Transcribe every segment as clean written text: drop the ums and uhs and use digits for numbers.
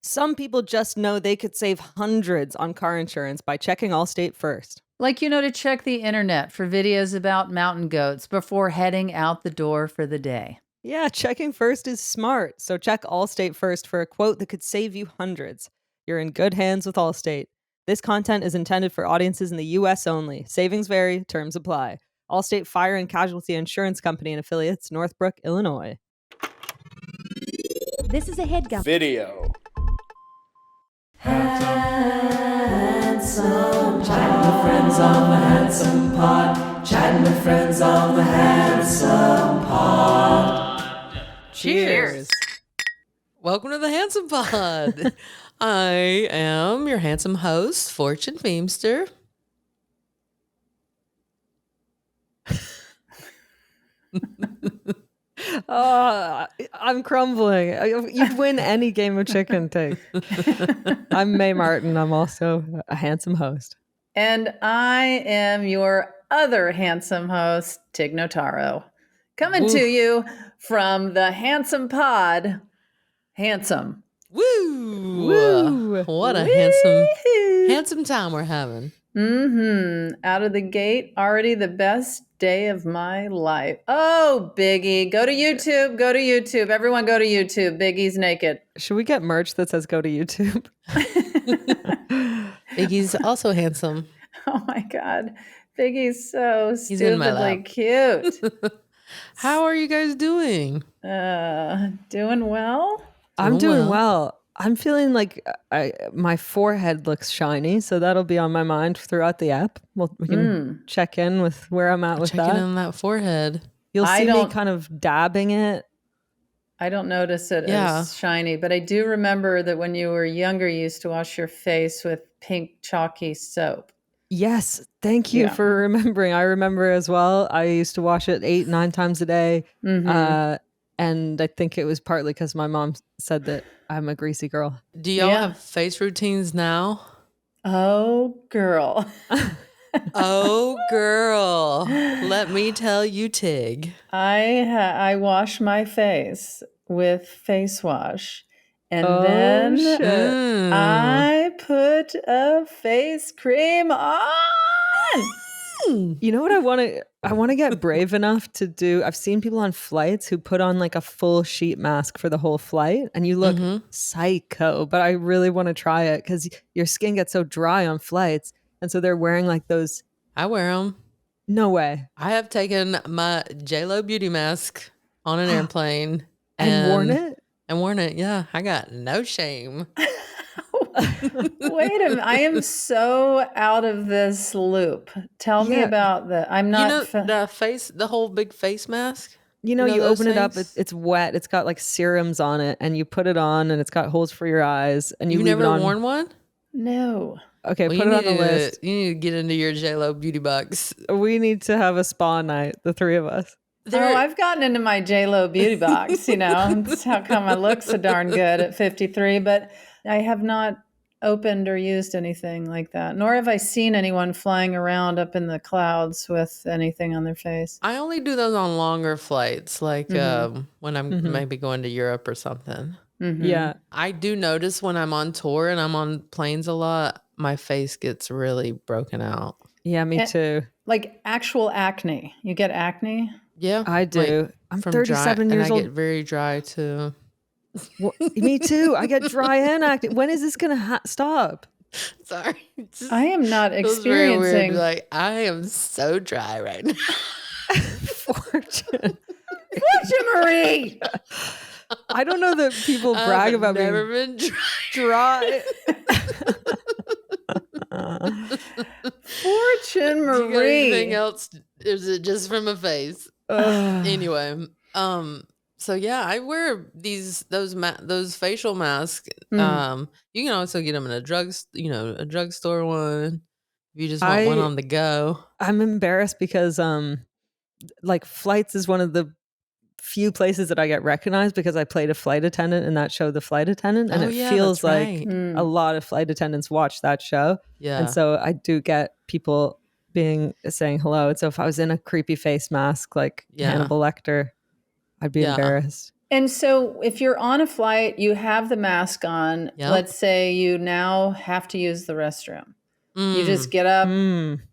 Some people just know they could save hundreds on car insurance by checking Allstate first. Like, to check the internet for videos about mountain goats before heading out the door for the day. Yeah, checking first is smart. So check Allstate first for a quote that could save you hundreds. You're in good hands with Allstate. This content is intended for audiences in the U.S. only. Savings vary, terms apply. Allstate Fire and Casualty Insurance Company and affiliates, Northbrook, Illinois. This is a headgum. Video. Handsome, chatting with friends on the Handsome Pod. Chatting with friends on the Handsome Pod. Cheers. Welcome to the Handsome Pod. I am your handsome host, Fortune Feimster. I'm crumbling. You'd win any game of chicken, Tig. I'm Mae Martin. I'm also a handsome host. And I am your other handsome host, Tig Notaro, coming to you from the Handsome Pod. Handsome. Woo! Woo! What a handsome time we're having. Out of the gate, already the best day of my life. Oh, Biggie. Go to YouTube. Go to YouTube. Everyone go to YouTube. Biggie's naked. Should we get merch that says go to YouTube? Biggie's also handsome. Oh my God. Biggie's so He's in my stupidly lap. Cute. How are you guys doing? Doing well? I'm doing well. I'm feeling like my forehead looks shiny, so that'll be on my mind throughout the app. We can check in with where I'm at with Checking that. on that forehead. You'll see me kind of dabbing it. I don't notice it as shiny, but I do remember that when you were younger, you used to wash your face with pink chalky soap. Yes, thank you for remembering. I remember as well. I used to wash it 8-9 times a day. And I think it was partly because my mom said that I'm a greasy girl. Do y'all have face routines now? Oh, girl. Oh, girl. Let me tell you, Tig. I wash my face with face wash. And then I put a face cream on. You know what I want to get brave enough to do. I've seen people on flights who put on like a full sheet mask for the whole flight and you look psycho, but I really want to try it because your skin gets so dry on flights. And so they're wearing like those. I wear them. No way. I have taken my JLo beauty mask on an airplane. And worn it? And worn it, yeah. I got no shame. Wait a minute. I am so out of this loop. Tell me about I'm not. The whole big face mask? You open it up, it's wet. It's got like serums on it and you put it on and it's got holes for your eyes. And You've leave never it on. worn one? No. Okay, put it on the list. You need to get into your JLo beauty box. We need to have a spa night, the three of us. I've gotten into my JLo beauty box, That's how come I look so darn good at 53. But I have not opened or used anything like that. Nor have I seen anyone flying around up in the clouds with anything on their face. I only do those on longer flights, like when I'm maybe going to Europe or something. Yeah. I do notice when I'm on tour and I'm on planes a lot, my face gets really broken out. Yeah, me too. Like actual acne. You get acne? Yeah. I do. Like, I'm 37 years old. And I get very dry too. Well, me too. I get dry and acne. When is this going to stop? Sorry. I am not experiencing. Like, I am so dry right now. Fortune Marie. I don't know that people brag about never being been dry. Fortune Marie. Do you got anything else? Is it just from a face? Anyway, so yeah, I wear those facial masks. You can also get them in a drugstore one. If you just want one on the go. I'm embarrassed because like flights is one of the few places that I get recognized because I played a flight attendant in that show, The Flight Attendant, and feels like a lot of flight attendants watch that show. Yeah, and so I do get people saying hello. And so if I was in a creepy face mask like Hannibal Lecter, I'd be embarrassed. And so if you're on a flight, you have the mask on. Yep. Let's say you now have to use the restroom. You Mm. just get up,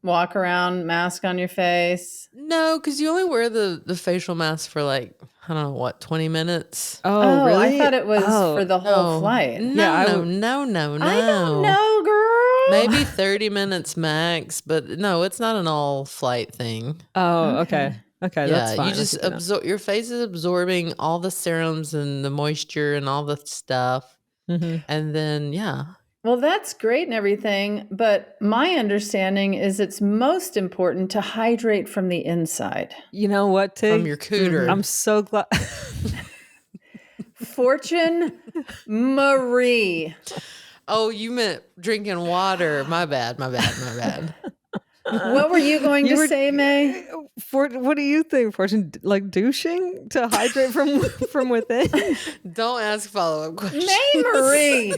walk around, mask on your face. No, because you only wear the facial mask for like, I don't know, what, 20 minutes? Oh, really? I thought it was for the whole flight. No, Yeah, no. I don't know, girl. Maybe 30 minutes max, but no, it's not an all flight thing. Oh, okay. Okay, that's Yeah, fine. you just absorb, your face is absorbing all the serums and the moisture and all the stuff. Mm-hmm. And then, yeah. Well, that's great and everything, but my understanding is it's most important to hydrate from the inside. You know what, Tig? From your cooter. I'm so glad. Fortune Marie. Oh, you meant drinking water. My bad. What were you going to say, May? What do you think, Fortune? Like douching to hydrate from within? Don't ask follow-up questions. May Marie.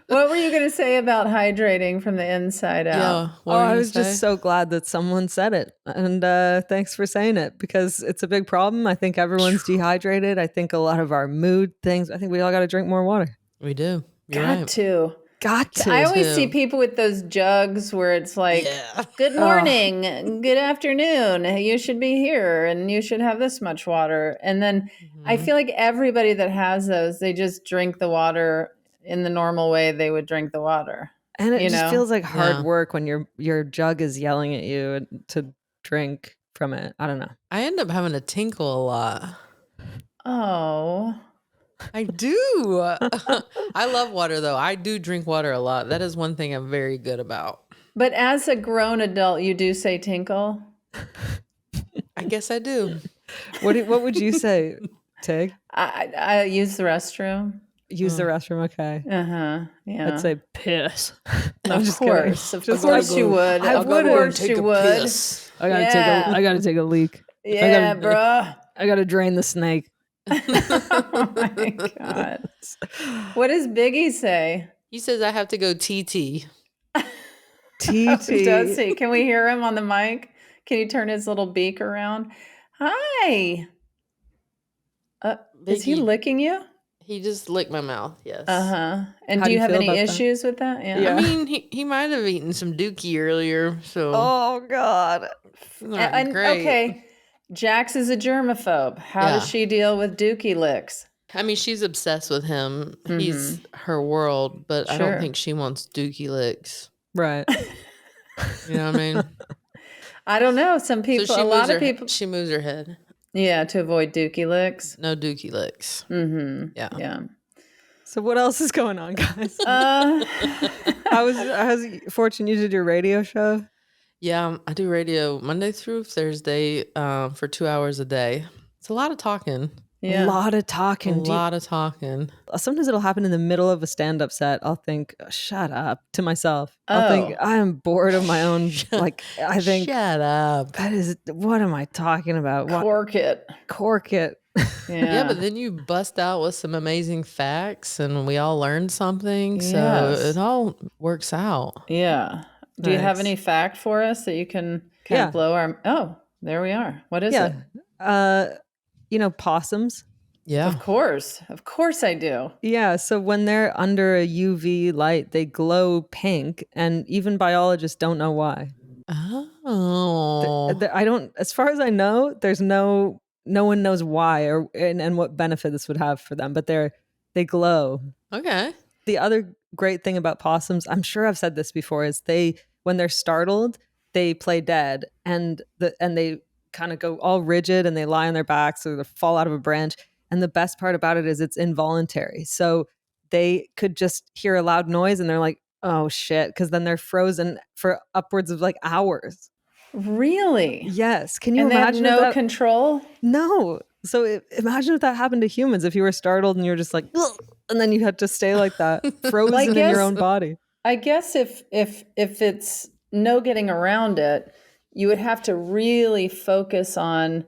What were you going to say about hydrating from the inside out? Yeah. What were I you was just so glad that someone said it. And thanks for saying it, because it's a big problem. I think everyone's dehydrated. I think a lot of our mood things, I think we all got to drink more water. We do. You're Got right. to. Got to. I always too. see people with those jugs where it's like, Yeah. good morning, good afternoon, you should be here and you should have this much water. And then I feel like everybody that has those, they just drink the water in the normal way they would drink the water. And it just feels like hard Yeah. work when your jug is yelling at you to drink from it. I don't know. I end up having to tinkle a lot. Oh. I do. I love water, though. I do drink water a lot. That is one thing I'm very good about. But as a grown adult, you do say tinkle? I guess I do. What would you say, Tig? I use the restroom. Use the restroom, okay. Uh-huh. Yeah. I'd say piss. No, of I'm just kidding. course. Of Just course like- you would. I Of would course take you a would. piss. I gotta Yeah. I gotta take a leak. Yeah, bruh. I gotta drain the snake. Oh my God. What does Biggie say? He says I have to go TT. TT. Does he? Can we hear him on the mic? Can you turn his little beak around? Hi. Is he Biggie. licking you? He just licked my mouth. Yes. Uh-huh. And How do do you you have feel any about that? issues with that? Yeah. I mean, he might have eaten some dookie earlier, so Oh God. it's not And, great. okay. Jax is a germaphobe. How does Yeah. she deal with dookie licks? I mean, she's obsessed with him. He's her world, but I Sure. don't think she wants dookie licks. Right. You know what I mean? I don't know. Some people, So a lot of her, people, she moves her head. yeah, to avoid dookie licks. No dookie licks. Mm-hmm. Yeah. Yeah. So what else is going on, guys? Uh, How's Fortune? You did your radio show? Yeah, I do radio Monday through Thursday for 2 hours a day. It's a lot of talking. yeah. A lot of talking. A lot of talking. Sometimes it'll happen in the middle of a stand-up set. I'll think, "Oh, shut up," to myself. I'll think, I am bored of my own. Like, I think, Shut up. that is, what am I talking about? What, Cork it. cork it. Yeah. Yeah, but then you bust out with some amazing facts and we all learned something. So Yes. it all works out. Yeah. Do you have Nice. any fact for us that you can kind Yeah. of blow our? Oh, there we are. What is it? You know, possums. Yeah. Of course I do. Yeah, so when they're under a UV light, they glow pink, and even biologists don't know why. Oh. I don't, as far as I know, there's no one knows why or and what benefit this would have for them, but they glow. Okay. The other great thing about possums, I'm sure I've said this before, is when they're startled, they play dead, and they kind of go all rigid and they lie on their backs or they fall out of a branch. And the best part about it is it's involuntary. So they could just hear a loud noise and they're like, oh shit, because then they're frozen for upwards of like hours. Really? Yes. Can you And they have imagine? no that? control? No. So imagine if that happened to humans, if you were startled and you're just like, ugh, and then you had to stay like that, frozen in guess- your own body. I guess if it's no getting around it, you would have to really focus on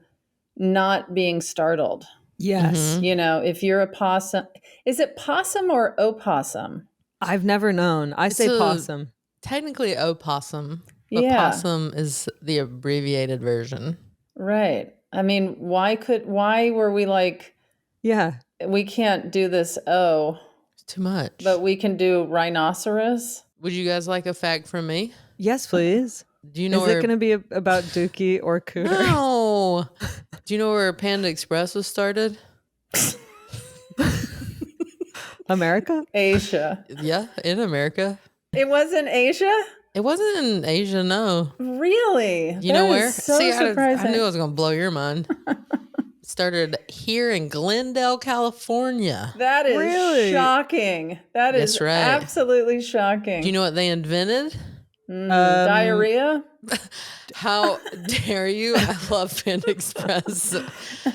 not being startled. Yes. You know, if you're a possum, is it possum or opossum? I've never known. I say a- possum. Technically opossum. But Yeah. possum is the abbreviated version. Right. I mean, why were we like, Yeah. we can't do this, It's too much. but we can do rhinoceros? Would you guys like a fact from me? Yes, please. Do you know Is it going to be about Dookie or Cooter? No. Do you know where Panda Express was started? America? Asia. Yeah, in America. It wasn't Asia? It wasn't in Asia, no. Really? You know That where? is so surprising. I knew I was going to blow your mind. It started here in Glendale, California. That is Really? shocking. That is That's right. absolutely shocking. Do you know what they invented? Diarrhea? How dare you? I love Panda Express.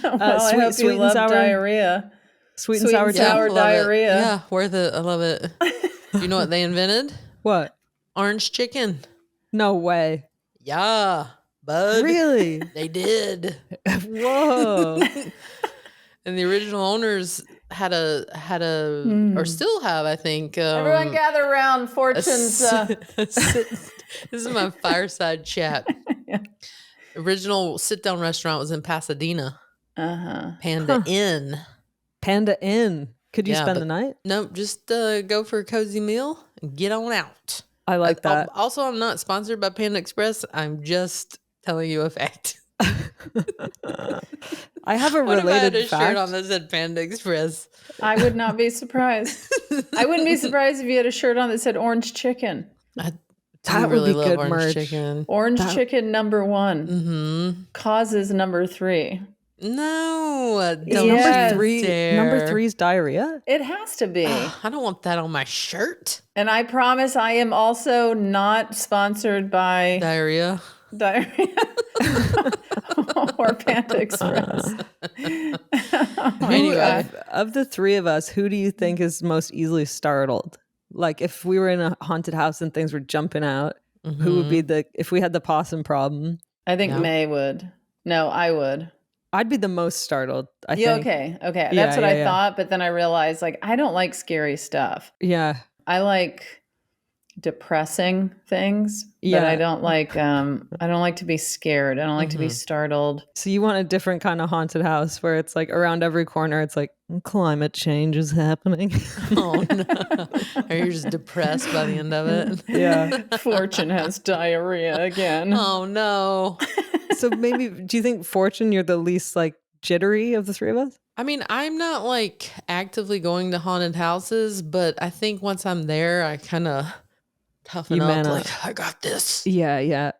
Well, I hope sweet you and love sour. diarrhea. Sweet and Sweet sour and taste? sour love it. diarrhea. Yeah, worth it. I love it. Do you know what they invented? What? Orange chicken. No way. Yeah, bud. Really? They did. Whoa. And the original owners had a or still have, I think. Everyone gather around. Fortune's. This is my fireside chat. Yeah. Original sit-down restaurant was in Pasadena. Uh-huh. Panda Inn. Panda Inn. Could you Yeah, spend but- the night? Nope, just go for a cozy meal and get on out. I like that. Also, I'm not sponsored by Panda Express. I'm just telling you a fact. I have a What if I had related a fact. shirt on that said Panda Express? I would not be surprised. I wouldn't be surprised if you had a shirt on that said orange chicken. I That would really be love good orange merch. chicken. Orange chicken number 1. Mm-hmm. Causes number 3. No, don't Yes. you dare. Number 3 is diarrhea? It has to be. I don't want that on my shirt. And I promise I am also not sponsored by Diarrhea. diarrhea or Panda Express. Anyway. Of the 3 of us, who do you think is most easily startled? Like if we were in a haunted house and things were jumping out, who would be if we had the possum problem? I think Yeah. May would. No, I would. I'd be the most startled, I Yeah, think. okay. Yeah, That's what yeah, I yeah. thought, but then I realized like I don't like scary stuff. Yeah. I like depressing things, but Yeah. I don't like to be scared. I don't like to be startled. So you want a different kind of haunted house where it's like around every corner, it's like climate change is happening. Oh no. Or you're just depressed by the end of it. Yeah. Fortune has diarrhea again. Oh no. So maybe, do you think Fortune, you're the least like jittery of the 3 of us? I mean, I'm not like actively going to haunted houses, but I think once I'm there, I kind of toughen You up. man up. Like, I got this. Yeah, yeah.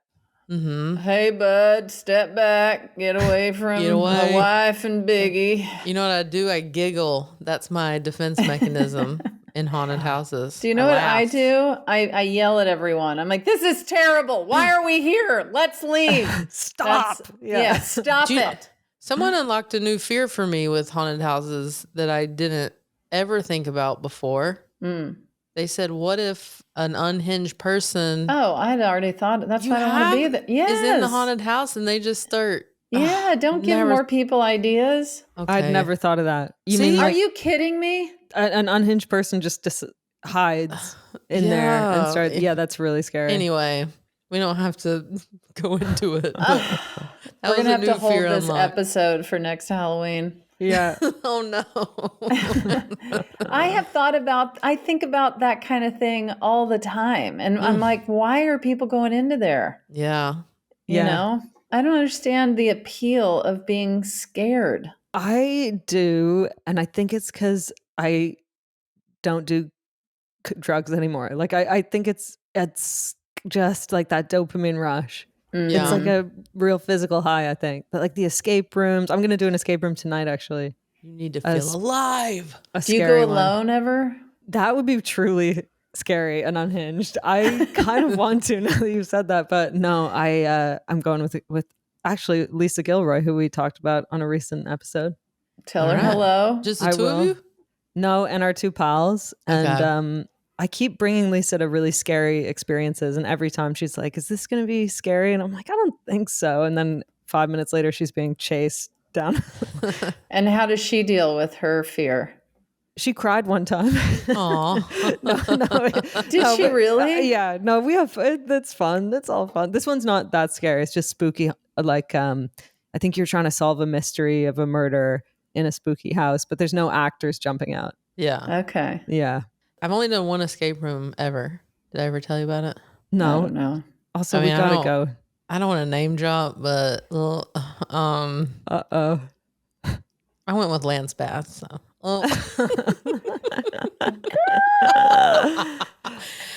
Mm-hmm. Hey, bud, step back. Get away from Get away. my wife and Biggie. You know what I do? I giggle. That's my defense mechanism in haunted houses. Do you know what I laugh. do? I yell at everyone. I'm like, this is terrible. Why are we here? Let's leave. Stop. Yeah, stop Do you- it. Someone unlocked a new fear for me with haunted houses that I didn't ever think about before. Mm. They said, what if an unhinged person Oh, I'd already thought. That's why I don't want to be there. Yes. is in the haunted house and they just start... Yeah, don't give never- more people ideas. Okay. I'd never thought of that. You See? mean Are like you kidding me? an unhinged person just hides in there and Yeah. starts? Yeah, that's really scary. Anyway, we don't have to go into it. That We're was going to a have new to hold fear this unlocked. episode for next Halloween. Yeah. Oh no. I think about that kind of thing all the time. And I'm like, why are people going into there? Yeah. You Yeah. know? I don't understand the appeal of being scared. I do. And I think it's because I don't do drugs anymore. Like I think it's just like that dopamine rush. Yeah. It's like a real physical high, I think. But like the escape rooms, I'm going to do an escape room tonight, actually. You need to A feel alive. A Do you scary go one. alone ever? That would be truly scary and unhinged. I kind of want to now that you've said that, but no, I'm going with actually Lisa Gilroy, who we talked about on a recent episode. Tell her All right. hello. Just the I two will. of you? No, and our 2 pals. And Okay. I keep bringing Lisa to really scary experiences, and every time she's like, "Is this going to be scary?" And I'm like, "I don't think so." And then 5 minutes later, she's being chased down. And how does she deal with her fear? She cried one time. Aw. Did she but, really? yeah. No, we have. That's fun. That's all fun. This one's not that scary. It's just spooky. Like I think you're trying to solve a mystery of a murder in a spooky house, but there's no actors jumping out. Yeah. Okay. Yeah. I've only done one escape room ever. Did I ever tell you about it? I No. don't know. Also, I mean, we gotta go. I don't want to name drop, but Uh-oh. I went with Lance Bass. So.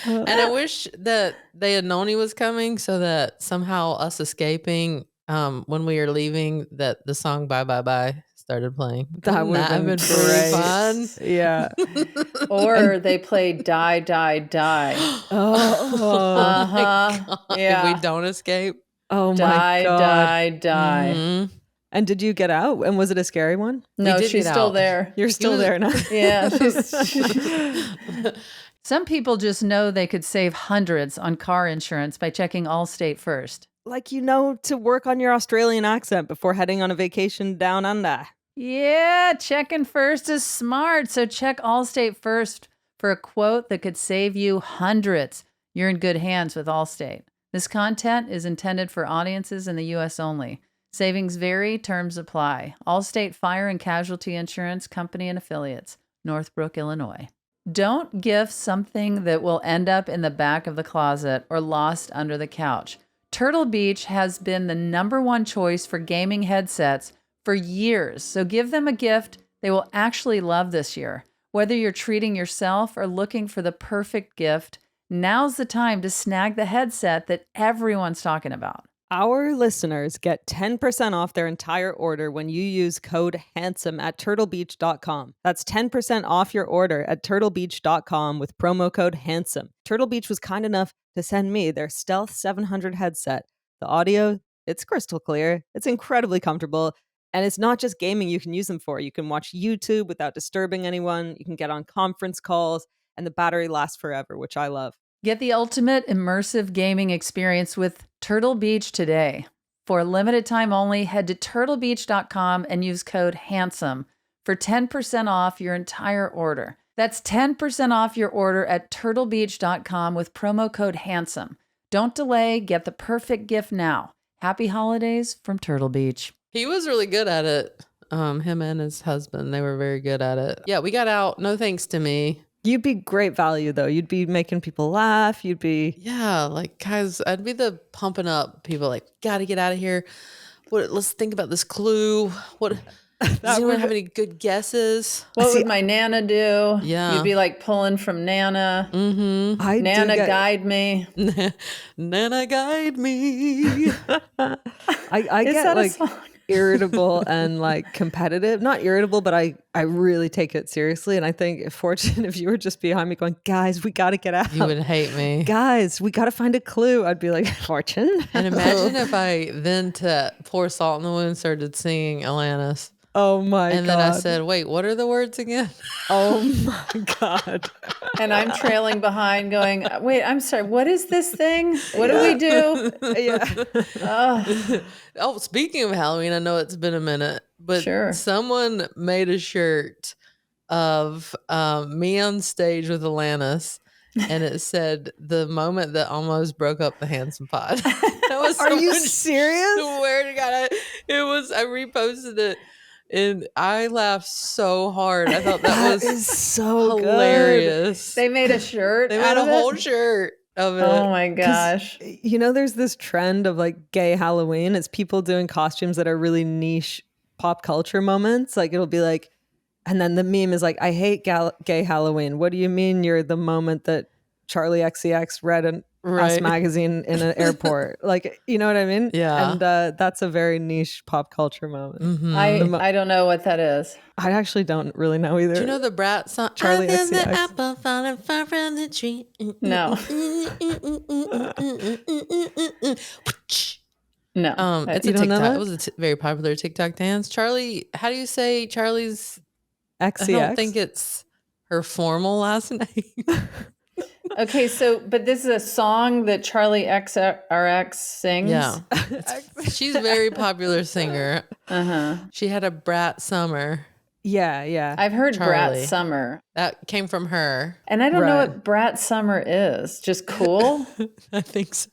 And I wish that they had known he was coming so that somehow us escaping when we were leaving, that the song Bye Bye Bye started playing. That would have been pretty great. fun. Yeah. Or they played Die, Die, Die. Oh. Uh-huh. Yeah. If we don't escape. Oh my Die, God. die, die. Mhm. And did you get out? And was it a scary one? No, did she's get still out. there. You're still was- there now. Yeah. Some people just know they could save hundreds on car insurance by checking Allstate first. Like, to work on your Australian accent before heading on a vacation down under. Yeah, checking first is smart. So check Allstate first for a quote that could save you hundreds. You're in good hands with Allstate. This content is intended for audiences in the U.S. only. Savings vary, terms apply. Allstate Fire and Casualty Insurance Company and Affiliates, Northbrook, Illinois. Don't gift something that will end up in the back of the closet or lost under the couch. Turtle Beach has been the #1 choice for gaming headsets for years, so give them a gift they will actually love this year. Whether you're treating yourself or looking for the perfect gift, now's the time to snag the headset that everyone's talking about. Our listeners get 10% off their entire order when you use code HANDSOME at turtlebeach.com. That's 10% off your order at turtlebeach.com with promo code HANDSOME. Turtle Beach was kind enough to send me their Stealth 700 headset. The audio, it's crystal clear, it's incredibly comfortable, and it's not just gaming you can use them for. You can watch YouTube without disturbing anyone, you can get on conference calls, and the battery lasts forever, which I love. Get the ultimate immersive gaming experience with Turtle Beach today. For a limited time only, head to turtlebeach.com and use code HANDSOME for 10% off your entire order. That's 10% off your order at turtlebeach.com with promo code HANDSOME. Don't delay, get the perfect gift now. Happy holidays from Turtle Beach. He was really good at it. Him and his husband, they were very good at it. Yeah, we got out. No thanks to me. You'd be great value, though. You'd be making people laugh. You'd be... Yeah, like, guys, I'd be the pumping up people like, gotta get out of here. Let's think about this clue. Does anyone have any good guesses? What would my Nana do? Yeah. You'd be like pulling from Nana. Mm-hmm. Nana, guide me. Nana, guide me. I Is get that a like song? irritable and like competitive. Not irritable, but I really take it seriously. And I think, Fortune, if you were just behind me going, guys, we got to get out. You would hate me. Guys, we got to find a clue. I'd be like, Fortune. And imagine if I then, to pour salt in the wound, started singing Alanis. Oh my God. And then I said, wait, what are the words again? Oh my God. And I'm trailing behind going, wait, I'm sorry. What is this thing? What do we do? Yeah. Oh, speaking of Halloween, I know it's been a minute, but Sure. someone made a shirt of me on stage with Alanis, and it said, the moment that almost broke up the Handsome Pod. That was Are you someone- serious? Swear to God, I reposted it, and I laughed so hard. I thought that was is so hilarious. They made a shirt. They out made a of whole it? shirt of it. Oh my gosh. There's this trend of like gay Halloween. It's people doing costumes that are really niche pop culture moments. Like it'll be like, and then the meme is like, I hate gay Halloween. What do you mean you're the moment that Charlie XCX read an Us magazine in an airport? Like, you know what I mean? Yeah. And that's a very niche pop culture moment. Mhm. I don't know what that is. I actually don't really know either. Do you know the Brat song? Charlie I've been the XCX. apple falling far from the tree. No. No. It's You a don't know TikTok. that? It was a very popular TikTok dance. Charlie, how do you say Charlie's? XCX? I don't think it's her formal last name. Okay, but this is a song that Charlie XRX sings. Yeah, she's a very popular singer. Uh-huh. She had a Brat summer. Yeah. I've heard Brat Charlie. Summer. That came from her. And I don't know Right. what Brat Summer is. Just cool? I think so.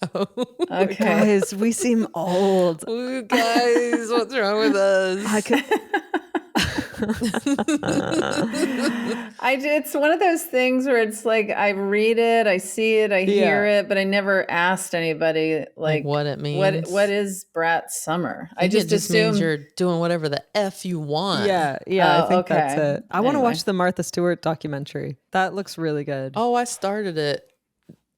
Okay. Guys, we seem old. Ooh, guys, what's wrong with us? I could. It's one of those things where it's like I read it, I see it, I hear it, but I never asked anybody like what it means. What is Brat Summer? I just it just assumed means you're doing whatever the F you want. Yeah, I think that's okay. it. I want to Anyway. watch the Martha Stewart documentary. That looks really good. Oh, I started it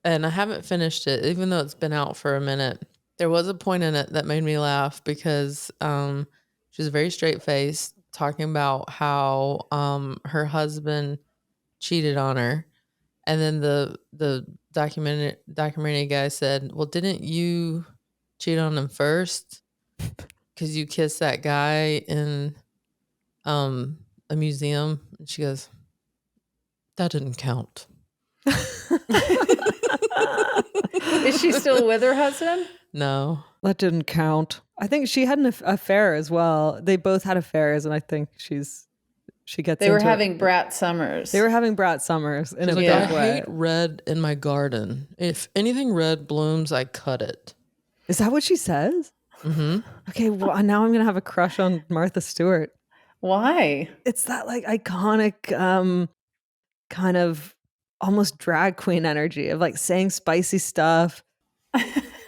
and I haven't finished it, even though it's been out for a minute. There was a point in it that made me laugh because she was very straight-faced, talking about how her husband cheated on her. And then the documentary guy said, well, didn't you cheat on him first? Because you kissed that guy in a museum. And she goes, that didn't count. Is she still with her husband? No. That didn't count. I think she had an affair as well. They both had affairs, and I think she gets. They were into having it. Brat Summers. They were having Brat Summers in a She's big like, I way. hate red in my garden. If anything red blooms, I cut it. Is that what she says? Mm-hmm. Okay, well, now I'm gonna have a crush on Martha Stewart. Why? It's that like iconic, kind of almost drag queen energy of like saying spicy stuff,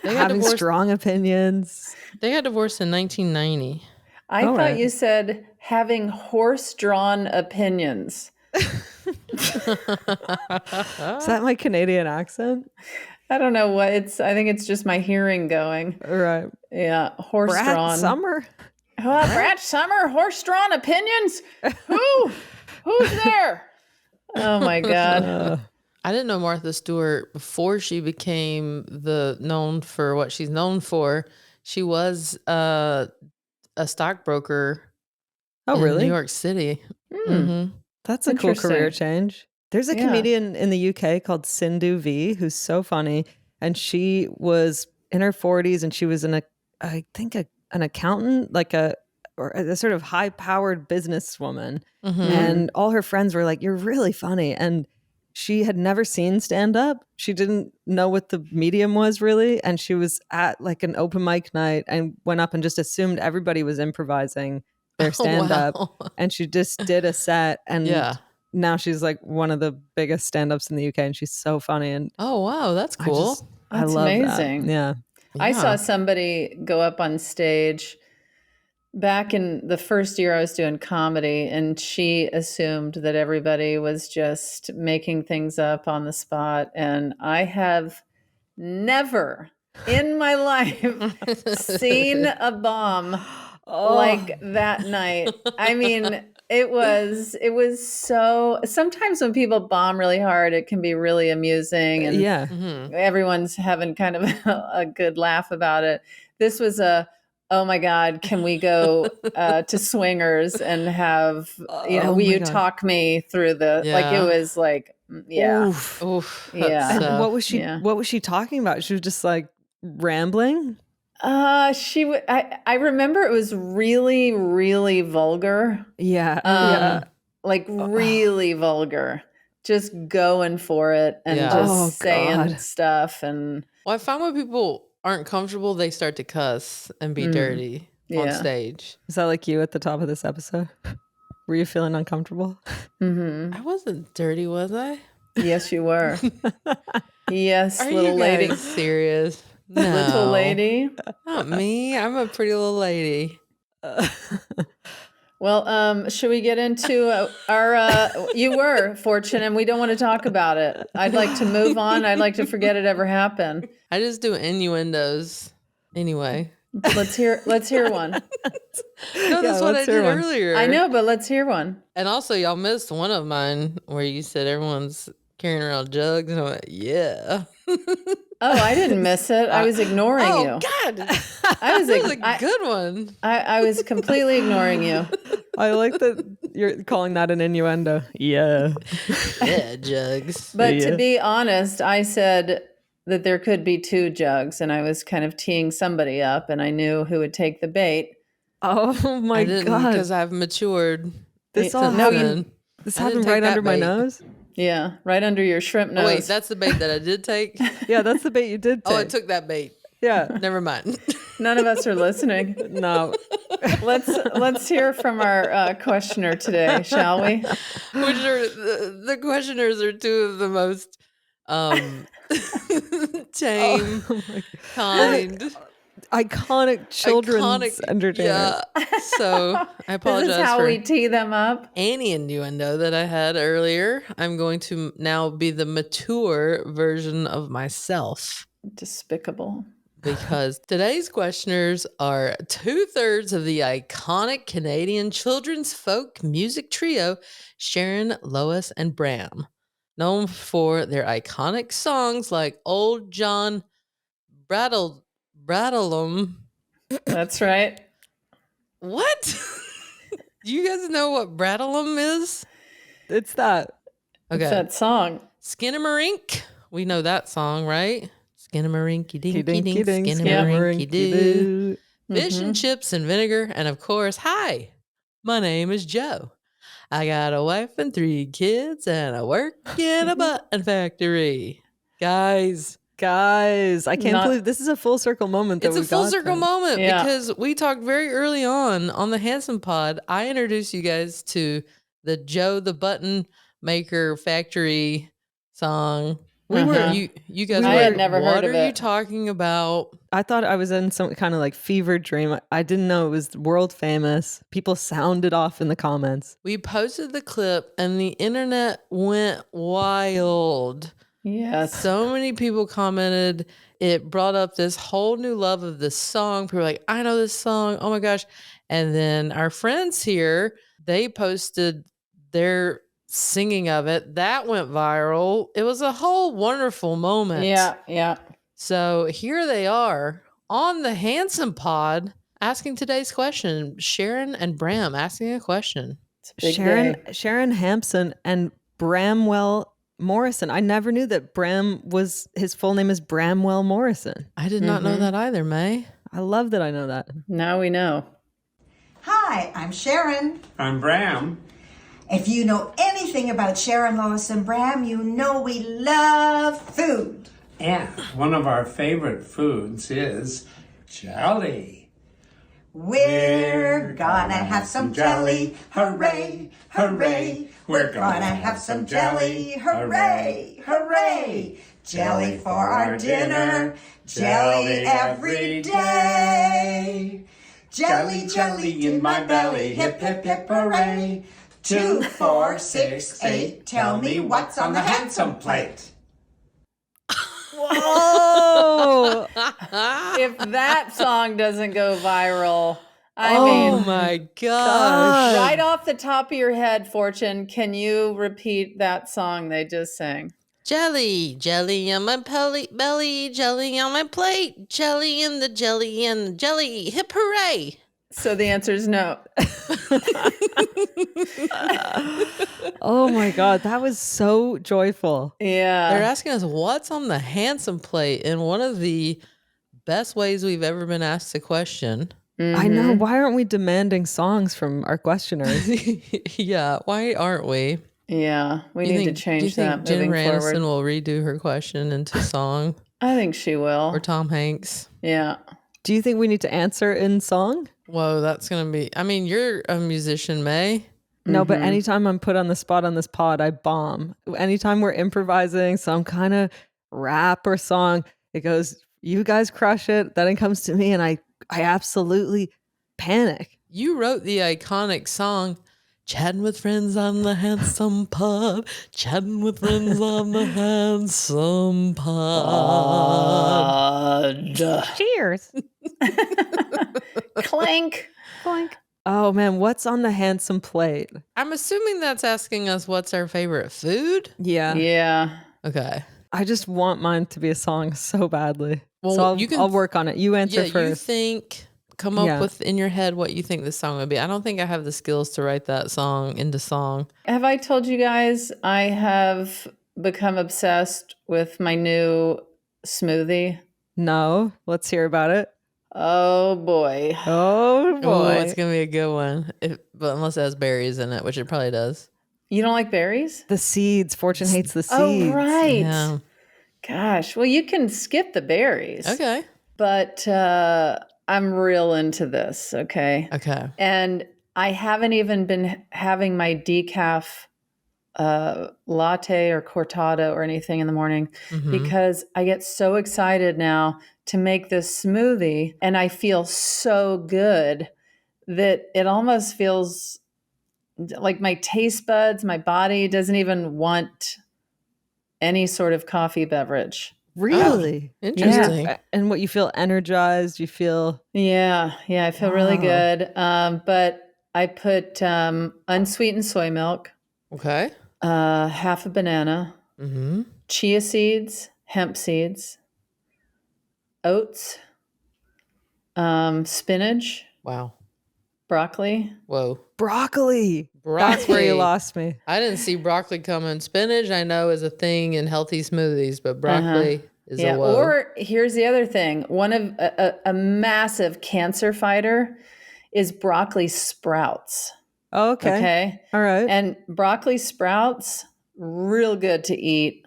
having strong opinions. They got divorced in 1990. I thought you said having horse-drawn opinions. Is that my Canadian accent? I don't know what it's. I think it's just my hearing going. Right. Yeah, horse-drawn. Brat Summer. Brat Summer, horse-drawn opinions. Who's there? Oh my God. I didn't know Martha Stewart before she became known for what she's known for. She was a stockbroker. Oh, really? In New York City. Mm-hmm. That's a cool career change. There's a comedian in the UK called Sindhu V who's so funny, and she was in her 40s, and she was an accountant, like a sort of high-powered businesswoman, and all her friends were like, "You're really funny," and she had never seen stand-up. She didn't know what the medium was really, and she was at like an open mic night and went up and just assumed everybody was improvising their stand-up, and she just did a set, and now she's like one of the biggest stand-ups in the UK, and she's so funny. And oh wow, that's cool. I love amazing. That. Yeah. I saw somebody go up on stage back in the first year I was doing comedy, and she assumed that everybody was just making things up on the spot. And I have never in my life seen a bomb like that night. I mean, it was so, sometimes when people bomb really hard, it can be really amusing, and everyone's having kind of a good laugh about it. This was oh my God, can we go to Swingers and have, will you talk me through like, it was like, Oof. And what was she talking about? She was just like rambling. I remember it was really, really vulgar. Like really vulgar, just going for it and just saying stuff. And well, I find when people aren't comfortable, they start to cuss and be dirty on stage. Is that like you at the top of this episode? Were you feeling uncomfortable? I wasn't dirty, was I? Yes, you were. Yes, Are little you lady. guys serious? No. Little lady. Not me. I'm a pretty little lady. Well, should we get into our, you were, Fortune, and we don't want to talk about it. I'd like to move on. I'd like to forget it ever happened. I just do innuendos anyway. Let's hear one. No, that's what I did earlier. I know, but let's hear one. And also, y'all missed one of mine where you said everyone's carrying around jugs. And I went, yeah. Oh, I didn't miss it. I was ignoring you. Oh, God. I was that was a good one. I was completely ignoring you. I like that you're calling that an innuendo. Yeah. Yeah, jugs. But to be honest, I said that there could be two jugs, and I was kind of teeing somebody up, and I knew who would take the bait. Oh my God. Because I've matured. This all No, happened. This I didn't happened take right that under my bait. nose. Yeah, right under your shrimp nose. Oh, wait, that's the bait that I did take? Yeah, that's the bait you did take. Oh, I took that bait. Yeah. Never mind. None of us are listening. No. Let's hear from our questioner today, shall we? Which are the questioners are two of the most tame, kind, Iconic children's entertainers. Yeah. So I apologize This is how for we tee them up. any innuendo that I had earlier. I'm going to now be the mature version of myself. Despicable. Because today's questioners are 2/3 of the iconic Canadian children's folk music trio, Sharon, Lois, and Bram, known for their iconic songs like Old John Brattlum. That's right. What? Do you guys know what Brattlum is? It's that. Okay. It's that song. Skinamarink. We know that song, right? Skinamarinky dinky Dinky dink, dink, skinamarinky doo. doo. Fish and chips and vinegar. And of course, hi, my name is Joe. I got a wife and 3 kids, and I work in a button factory. Guys, I can't believe this is a full circle moment. It's a full circle moment Yeah. because we talked very early on the Handsome Pod. I introduced you guys to the Joe the Button Maker Factory song. We were. You guys I were had never what heard of are you it." talking about? I thought I was in some kind of like fever dream. I didn't know it was world famous. People sounded off in the comments. We posted the clip and the internet went wild. Yes. So many people commented. It brought up this whole new love of this song. People were like, I know this song. Oh my gosh. And then our friends here, they posted their singing of it. That went viral. It was a whole wonderful moment. Yeah. So here they are on the Handsome Pod asking today's question. Sharon and Bram asking a question. It's a big day. Sharon Hampson and Bramwell Morrison. I never knew that his full name is Bramwell Morrison. I did not know that either, May. I love that I know that. Now we know. Hi, I'm Sharon. I'm Bram. If you know anything about Sharon, Lois, and Bram, you know we love food. And one of our favorite foods is jelly. We're gonna have some jelly, hooray, hooray. We're gonna have some jelly, hooray, hooray. Jelly for our dinner, jelly every day. Jelly, jelly in my belly, hip, hip, hip, hooray. 2, 4, 6, 8, tell me what's on the handsome plate. Oh, If that song doesn't go viral, I Oh mean, my gosh. right off the top of your head, Fortune, can you repeat that song they just sang? Jelly, jelly on my belly, jelly on my plate, jelly in the jelly, hip hooray. So the answer is no. oh my God. That was so joyful. Yeah. They're asking us what's on the handsome plate in one of the best ways we've ever been asked a question. I know. Why aren't we demanding songs from our questioners? Yeah, why aren't we? Yeah. We Do you need think- to change do you that think Jen moving Ranison forward. will redo her question into song I think she will. or Tom Hanks? Yeah. Do you think we need to answer in song? Whoa, that's going to be, I mean, you're a musician, May. No, but anytime I'm put on the spot on this pod, I bomb. Anytime we're improvising some kind of rap or song, it goes, you guys crush it. Then it comes to me and I absolutely panic. You wrote the iconic song, Chatting with Friends on the Handsome Pod, Chatting with Friends on the Handsome Pod. Cheers. Clank. Clink. Oh man, what's on the handsome plate? I'm assuming that's asking us what's our favorite food? Yeah. Yeah. Okay. I just want mine to be a song so badly. Well, so you can- I'll work on it. You answer Yeah, first. come up Yeah. with in your head what you think the song would be. I don't think I have the skills to write that song into song. Have I told you guys I have become obsessed with my new smoothie? No, let's hear about it. Oh boy. Oh Oh, it's boy. gonna be a good one. But unless it has berries in it, which it probably does. You don't like berries? The seeds. Fortune hates the Oh, seeds. right. Yeah. Gosh. Well, you can skip the berries. Okay. But I'm real into this. Okay. Okay. And I haven't even been having my decaf latte or cortado or anything in the morning because I get so excited now to make this smoothie and I feel so good that it almost feels like my taste buds, my body doesn't even want any sort of coffee beverage. Really? Interesting. And what, you feel energized? You feel Yeah, I feel really Wow. good. But I put unsweetened soy milk, Okay. half a banana, Mm-hmm. chia seeds, hemp seeds, oats, spinach, Wow. broccoli. Whoa. broccoli. That's where you Broccoli. lost me. I didn't see broccoli coming. Spinach, I know, is a thing in healthy smoothies, but broccoli is a whoa. Or here's the other thing. One of a massive cancer fighter is broccoli sprouts. Okay. Okay. All right. And broccoli sprouts, real good to eat.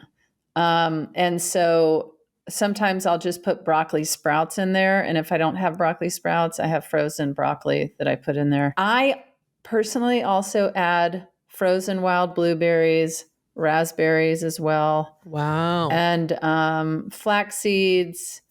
And so sometimes I'll just put broccoli sprouts in there. And if I don't have broccoli sprouts, I have frozen broccoli that I put in there. I personally also add frozen wild blueberries, raspberries as well, Wow. and flax seeds.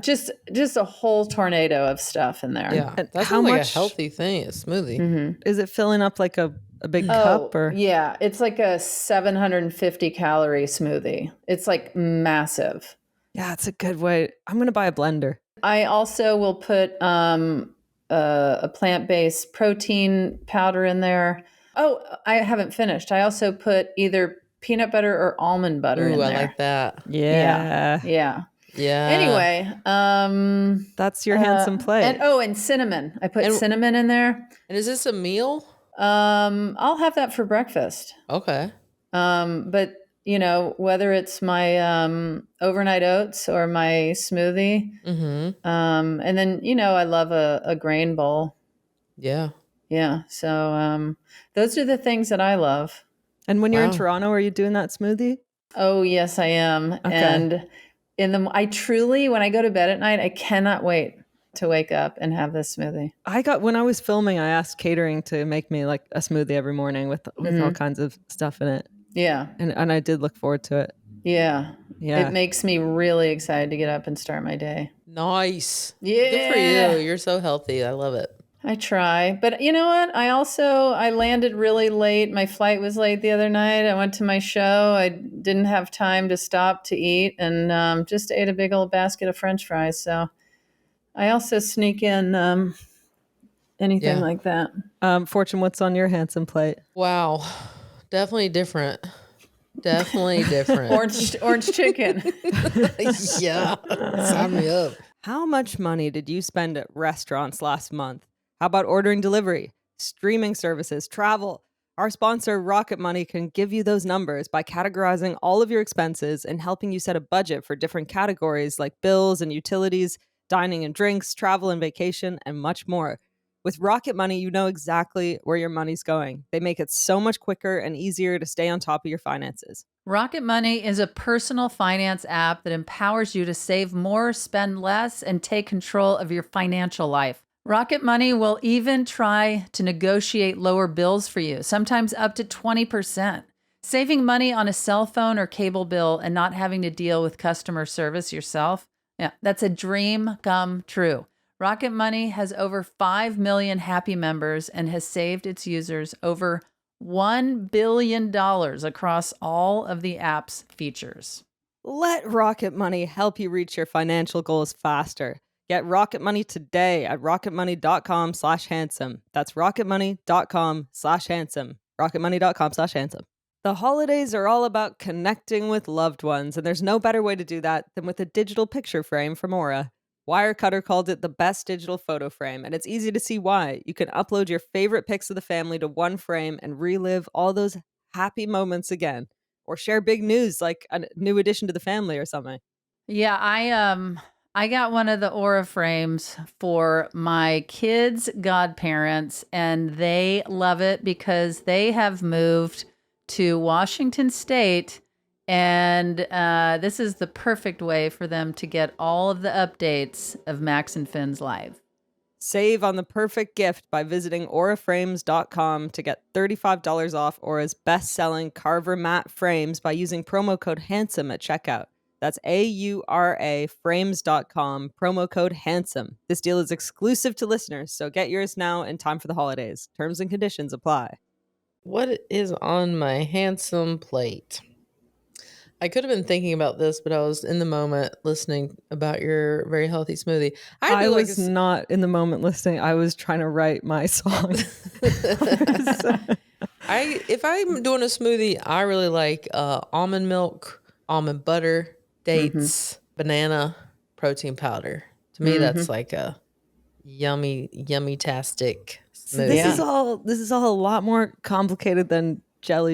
Just a whole tornado of stuff in there. Yeah. And That how sounds like a much- healthy thing, a smoothie. Mm-hmm. Is it filling up like a big cup or? Yeah, it's like a 750 calorie smoothie. It's like massive. Yeah, it's a good way. I'm going to buy a blender. I also will put a plant-based protein powder in there. Oh, I haven't finished. I also put either peanut butter or almond butter in Ooh, I there. like that. Yeah. Yeah. Yeah. Anyway, That's your handsome plate. and cinnamon. I put cinnamon in there. And is this a meal? I'll have that for breakfast. Okay. But whether it's my overnight oats or my smoothie, Mm-hmm. and then I love a grain bowl. Yeah. Yeah, so those are the things that I love. And when you're in Wow. Toronto, are you doing that smoothie? Oh yes, I am. Okay. And I truly, when I go to bed at night, I cannot wait to wake up and have this smoothie. When I was filming, I asked catering to make me like a smoothie every morning with all kinds of stuff in it. Yeah, And I did look forward to it. yeah. Yeah. It makes me really excited to get up and start my day. Nice. Yeah. Good for you. You're so healthy. I love it. I try. But you know what? I landed really late. My flight was late the other night. I went to my show. I didn't have time to stop to eat and just ate a big old basket of French fries. So I also sneak in anything Yeah. like that. Fortune, what's on your handsome plate? Wow. Definitely different. Definitely different. Orange chicken. Yeah. Sign me up. How much money did you spend at restaurants last month? How about ordering delivery, streaming services, travel? Our sponsor, Rocket Money, can give you those numbers by categorizing all of your expenses and helping you set a budget for different categories like bills and utilities, dining and drinks, travel and vacation, and much more. With Rocket Money, you know exactly where your money's going. They make it so much quicker and easier to stay on top of your finances. Rocket Money is a personal finance app that empowers you to save more, spend less, and take control of your financial life. Rocket Money will even try to negotiate lower bills for you, sometimes up to 20%. Saving money on a cell phone or cable bill and not having to deal with customer service yourself, yeah, that's a dream come true. Rocket Money has over 5 million happy members and has saved its users over $1 billion across all of the app's features. Let Rocket Money help you reach your financial goals faster. Get Rocket Money today at rocketmoney.com/handsome. That's rocketmoney.com/handsome. rocketmoney.com/handsome. The holidays are all about connecting with loved ones, and there's no better way to do that than with a digital picture frame from Aura. Wirecutter called it the best digital photo frame, and it's easy to see why. You can upload your favorite pics of the family to one frame and relive all those happy moments again, or share big news like a new addition to the family or something. Yeah, I got one of the Aura frames for my kids' godparents, and they love it because they have moved to Washington State, and this is the perfect way for them to get all of the updates of Max and Finn's life. Save on the perfect gift by visiting auraframes.com to get $35 off Aura's best-selling Carver matte frames by using promo code HANDSOME at checkout. That's AURA frames.com, promo code HANDSOME. This deal is exclusive to listeners, so get yours now in time for the holidays. Terms and conditions apply. What is on my handsome plate? I could have been thinking about this, but I was in the moment listening about your very healthy smoothie. I was not in the moment listening. I was trying to write my song. If I'm doing a smoothie, I really like almond milk, almond butter, dates, banana, protein powder. To me, that's like a yummy-tastic smoothie. So this is all a lot more complicated than jelly.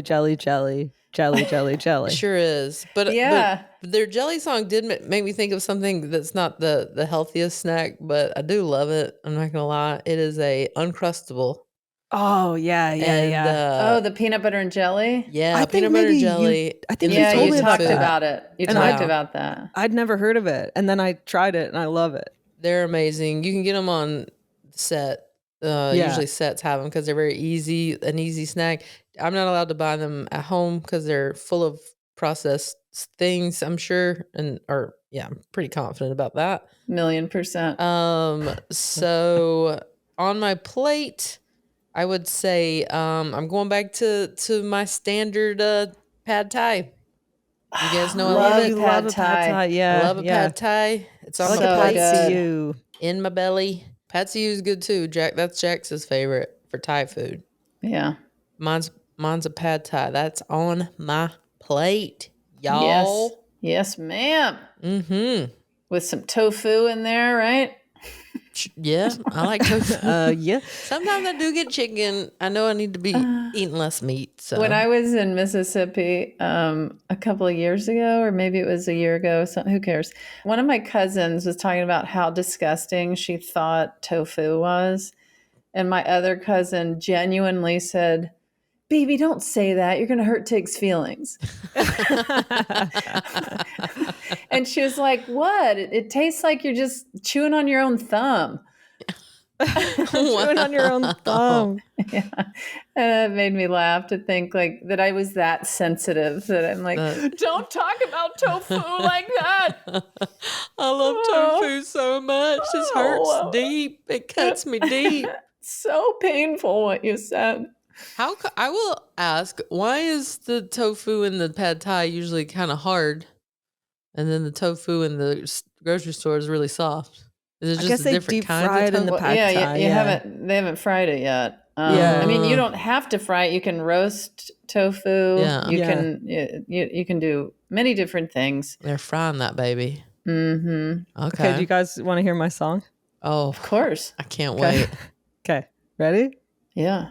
It sure is. But their jelly song did make me think of something that's not the healthiest snack, but I do love it. I'm not gonna lie. It is a Uncrustable. Oh, yeah. The peanut butter and jelly? Yeah, I think peanut butter maybe jelly. I think Yeah, told you me talked about that. about it. You And talked I- about that. I'd never heard of it. And then I tried it and I love it. They're amazing. You can get them on set. Usually sets have them because they're an easy snack. I'm not allowed to buy them at home because they're full of processed things, I'm sure. I'm pretty confident about that. 1,000,000%. So on my plate, I would say I'm going back to my standard pad thai. You guys know I love it. Love a pad thai. Yeah, I love a pad thai. It's on like my a plate. pad see In my belly. Pad see ew is good too. That's Jax's favorite for Thai food. Yeah. Mine's a pad thai. That's on my plate, y'all. Yes, ma'am. Mm-hmm. With some tofu in there, right? Yeah, I like tofu. Yeah. Sometimes I do get chicken. I know I need to be eating less meat. So When I was in Mississippi a couple of years ago, or maybe it was a year ago, who cares? One of my cousins was talking about how disgusting she thought tofu was. And my other cousin genuinely said, "Baby, don't say that. You're going to hurt Tig's feelings." And she was like, "What? It tastes like you're just chewing on your own thumb." Chewing on your own thumb. Yeah. And it made me laugh to think like that I was that sensitive that I'm like, don't talk about tofu like that. I love tofu so much. This hurts deep. It cuts me deep. So painful what you said. I will ask, why is the tofu in the pad thai usually kind of hard, and then the tofu in the grocery store is really soft? Is it I just guess a they different deep kind fry of it in tofu? the pad thai. They haven't fried it yet. Yeah. I mean, you don't have to fry it. You can roast tofu. Yeah. You Yeah. can you can do many different things. They're frying that baby. Mm-hmm. Okay. Do you guys want to hear my song? Oh, Of course. I can't Okay. wait. Okay. Ready? Yeah.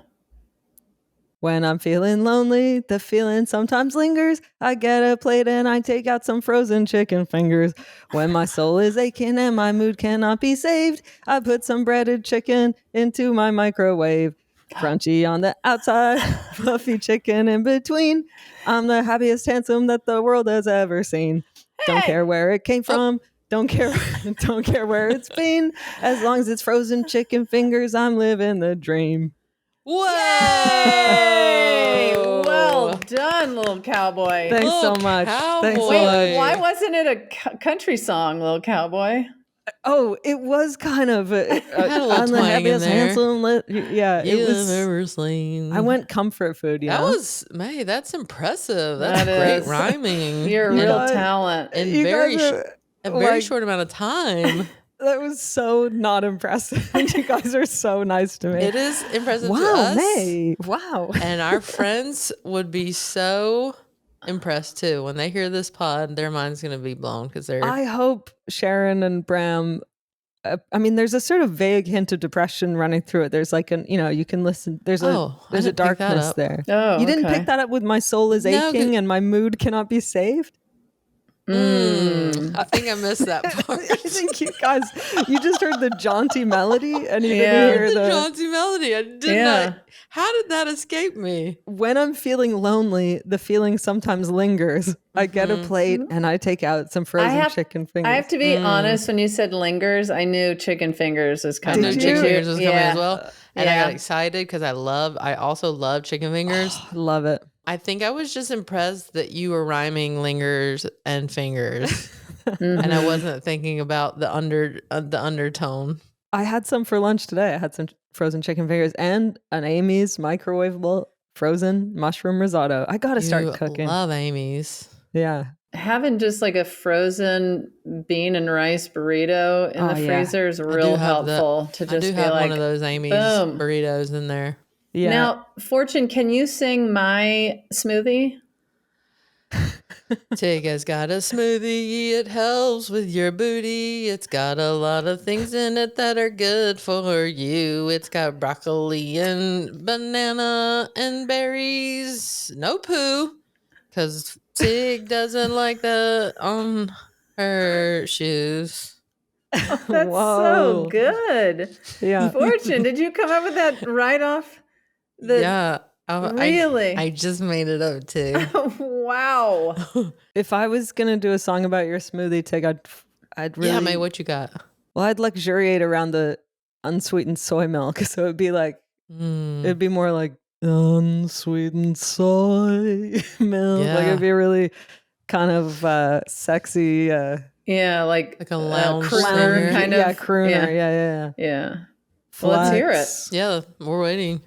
When I'm feeling lonely, the feeling sometimes lingers. I get a plate and I take out some frozen chicken fingers. When my soul is aching and my mood cannot be saved, I put some breaded chicken into my microwave. Crunchy on the outside, fluffy chicken in between. I'm the happiest handsome that the world has ever seen. Don't care where it came from. Don't care where it's been. As long as it's frozen chicken fingers, I'm living the dream. Whoa! Hey, well done, little cowboy. Thanks so Little much. Thanks so cowboy. much. Wait, why wasn't it a country song, little cowboy? Oh, it was kind of Had a little on the twang in happiest there. handsome. Yeah, it You've was. ever seen. I went comfort food. You That know? was, man, that's impressive. That's That great is. rhyming. You're a in real guys- talent. in You very guys are, a very like- short amount of time. That was so not impressive. You guys are so nice to me. It is impressive to Wow, us. May. Wow. And our friends would be so impressed too. When they hear this pod, their mind's going to be blown because they're. I hope Sharon and Bram. I mean, there's a sort of vague hint of depression running through it. There's like you can listen. There's I a didn't pick that darkness up. there. Oh, You didn't okay. pick that up with my soul is No, aching and my mood cannot be saved. I think I missed that part. I think you guys, you just heard the jaunty melody and you Yeah. didn't hear The the. jaunty melody. I did Yeah. not. How did that escape me? When I'm feeling lonely, the feeling sometimes lingers. I get a plate and I take out some frozen chicken fingers. I have to be honest. When you said lingers, I knew chicken fingers was I coming. knew Did chicken you? fingers was coming Yeah. as well. And I Yeah. got excited because I also love chicken fingers. Love it. I think I was just impressed that you were rhyming lingers and fingers. And I wasn't thinking about the undertone. I had some for lunch today. I had some frozen chicken fingers and an Amy's microwavable frozen mushroom risotto. I gotta start cooking. Love Amy's. Yeah. Having just like a frozen bean and rice burrito in the freezer is real helpful to just I do be have like one of those Amy's boom. burritos in there. Yeah. Now, Fortune, can you sing my smoothie? Tigger's got a smoothie, it helps with your booty. It's got a lot of things in it that are good for you. It's got broccoli and banana and berries. No poo, because Tig doesn't like that on her shoes. That's Whoa. so good. Yeah. Fortune, did you come up with that right off? Yeah. Really? I just made it up too. Wow. If I was gonna do a song about your smoothie, Tig, I'd really. Yeah, May, what you got? Well, I'd luxuriate around the unsweetened soy milk, so it'd be like, it'd be more like unsweetened soy milk. Yeah. Like it'd be really kind of sexy. Yeah, like a lounge crooner singer. kind of. Yeah, crooner. Yeah. Yeah. Yeah. Well, let's hear it. Flex. Yeah, we're waiting.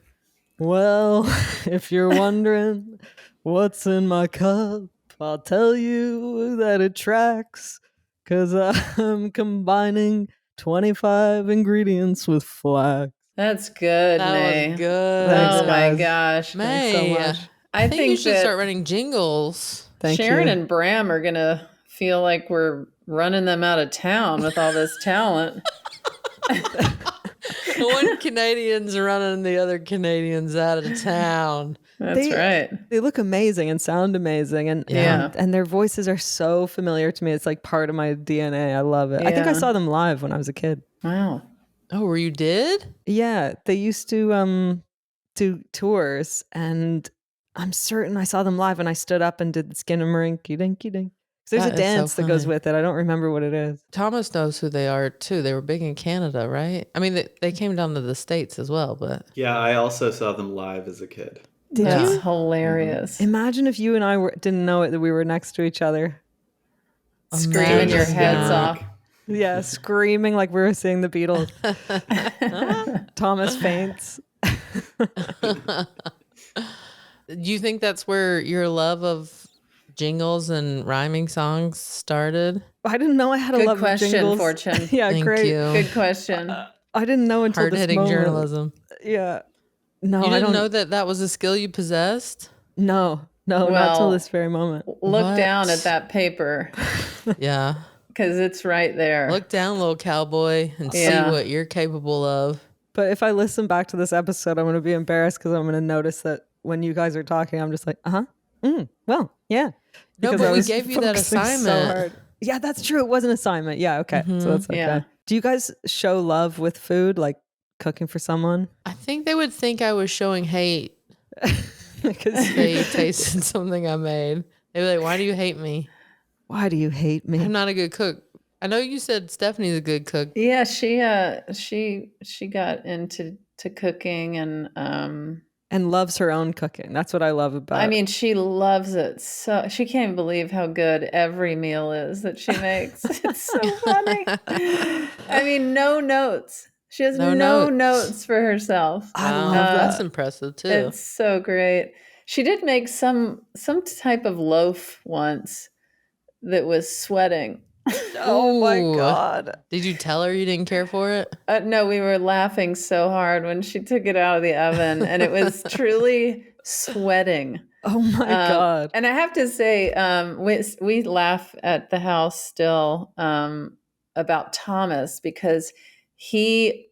Well, if you're wondering what's in my cup, I'll tell you that it tracks, 'cause I'm combining 25 ingredients with flax. That's good, That May. was good. Thanks, Oh my guys. gosh. May, so much. I think you should that start running jingles. Thank Sharon you. and Bram are gonna feel like we're running them out of town with all this talent. One Canadian's running the other Canadians out of town. That's right. They look amazing and sound amazing, and Yeah. and their voices are so familiar to me. It's like part of my DNA. I love it. I think I Yeah. saw them live when I was a kid. Wow. Oh, where you did? Yeah, they used to do tours, and I'm certain I saw them live, and I stood up and did the skinamarink, dinky dink. There's That a is so dance that goes funny. with it. I don't remember what it is. Thomas knows who they are too. They were big in Canada, right? I mean, they came down to the States as well, but Yeah, I also saw them live as a kid. Did That's you? hilarious. Imagine if you and I didn't know it, that we were next to each other. Screaming your Imagine heads that. off. Yeah, screaming like we were seeing the Beatles. Thomas faints. do you think that's where your love of jingles and rhyming songs started? I didn't know I had a Good love question, of jingles. Fortune. Yeah, Thank great. you. Good question. I didn't know until this Hard-hitting moment. journalism. Yeah. No, You I didn't don't know that was a skill you possessed? No, not till Well, this very moment. Look What? down at that paper Yeah. because it's right there. Look down, little cowboy, and Yeah. see what you're capable of. But if I listen back to this episode, I'm going to be embarrassed because I'm going to notice that when you guys are talking, I'm just like, well, yeah. No, Because but I we was gave you that focusing so assignment. hard. Yeah, that's true. It was an assignment. Yeah, okay. So that's okay. Yeah. Do you guys show love with food, like cooking for someone? I think they would think I was showing hate Because if they tasted something I made. They'd be like, why do you hate me? why do you hate me? I'm not a good cook. I know you said Stephanie's a good cook. Yeah, she got into cooking And loves her own cooking. That's what I love about I mean, she loves it. So she can't even believe how good every meal is that she makes. It's so funny. I mean, no notes. She has No no notes. notes for herself. I Wow, love that. that's impressive too. It's so great. She did make some type of loaf once that was sweating. Oh my Ooh. God. Did you tell her you didn't care for it? No, we were laughing so hard when she took it out of the oven, and it was truly sweating. Oh my God. And I have to say, we laugh at the house still about Thomas because he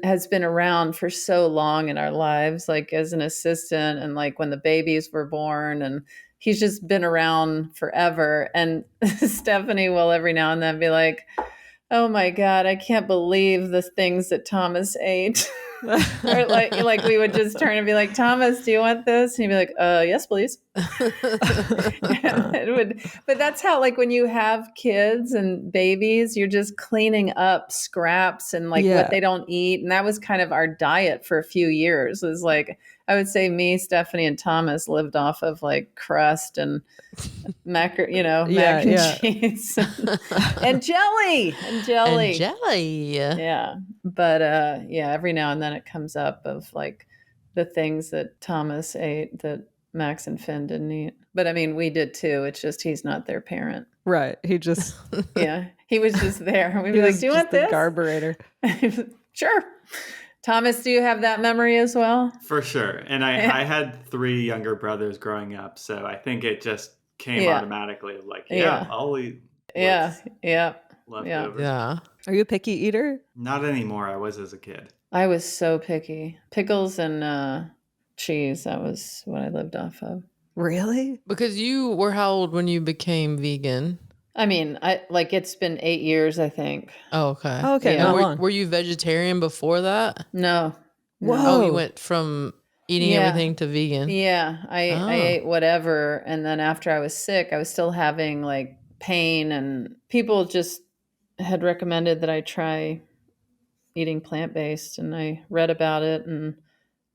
has been around for so long in our lives, like as an assistant, and like when the babies were born, and he's just been around forever. And Stephanie will every now and then be like, oh my God, I can't believe the things that Thomas ate. Or like we would just turn and be like, Thomas, do you want this? And he'd be like, yes, please. But that's how, like, when you have kids and babies, you're just cleaning up scraps and like what they don't eat. And that was kind of our diet for a few years. It was like, I would say me, Stephanie, and Thomas lived off of like crust and mac and cheese and jelly. Yeah. But every now and then it comes up of like the things that Thomas ate that Max and Finn didn't eat. But I mean, we did too. It's just he's not their parent. Right. He just he was just there. We'd be like, do you want this? Carburetor. Sure. Thomas, do you have that memory as well? For sure. And I had 3 younger brothers growing up, so I think it just came automatically of like, I'll eat leftovers. Yeah. Are you a picky eater? Not anymore. I was as a kid. I was so picky. Pickles and cheese, that was what I lived off of. Really? Because you were how old when you became vegan? I mean, it's been 8 years, I think. Oh, okay. Oh, okay. Yeah. Were you vegetarian before that? No. Whoa. Oh, you went from eating everything to vegan? Yeah. I ate whatever. And then after I was sick, I was still having like pain, and people just had recommended that I try eating plant-based, and I read about it and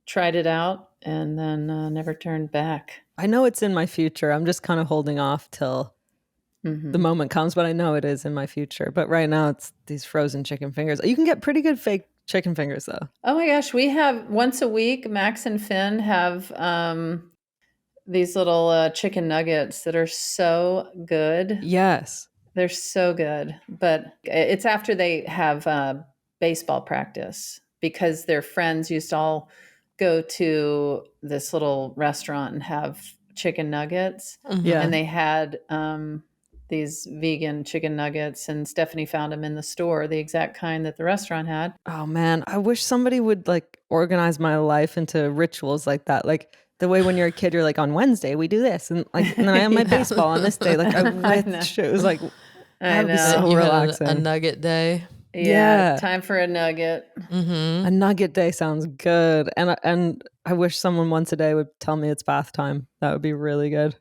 tried it out and then never turned back. I know it's in my future. I'm just kind of holding off till the moment comes, but I know it is in my future. But right now it's these frozen chicken fingers. You can get pretty good fake chicken fingers though. Oh my gosh. We have once a week, Max and Finn have these little chicken nuggets that are so good. Yes. They're so good. But it's after they have baseball practice, because their friends used to all go to this little restaurant and have chicken nuggets. Yeah. And they had these vegan chicken nuggets, and Stephanie found them in the store, the exact kind that the restaurant had. Oh man, I wish somebody would like organize my life into rituals like that. Like the way when you're a kid, you're like, on Wednesday we do this, and then I have my baseball on this day. Like I wish it was like, I know. so You relaxing. had a nugget day. Yeah, time for a nugget. Mm-hmm. A nugget day sounds good, and I wish someone once a day would tell me it's bath time. That would be really good.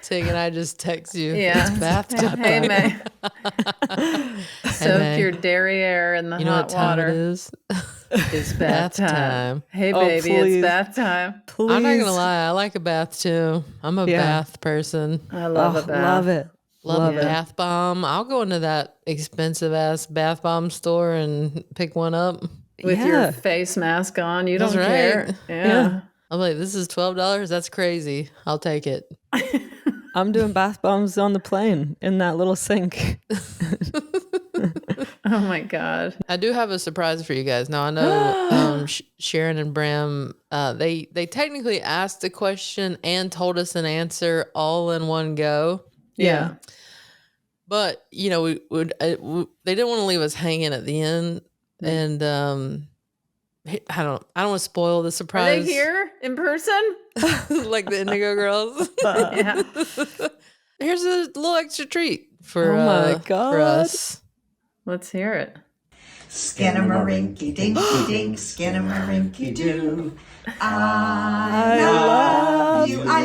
Tig and I just text you. Yeah. It's bath time. Hey, May. Soak your derriere in the You know hot what time water. it is? It's bath time. Hey, Oh, baby, please. it's bath time. Please. I'm not going to lie. I like a bath too. I'm a bath person. I love a bath. Love it. Love a bath bomb. I'll go into that expensive ass bath bomb store and pick one up. With your face mask on. You That's don't care. right. Yeah. I'm like, this is $12. That's crazy. I'll take it. I'm doing bath bombs on the plane in that little sink. Oh my God. I do have a surprise for you guys. Now I know Sharon and Bram, they technically asked a question and told us an answer all in one go. Yeah. But you know, they didn't want to leave us hanging at the end, and I don't want to spoil the Are surprise. they here in person? Like the Indigo Girls. Yeah. Here's a little extra treat for Oh my for God. us. Let's hear it. Skinamarinky dinky dink, skinamarinky doo. I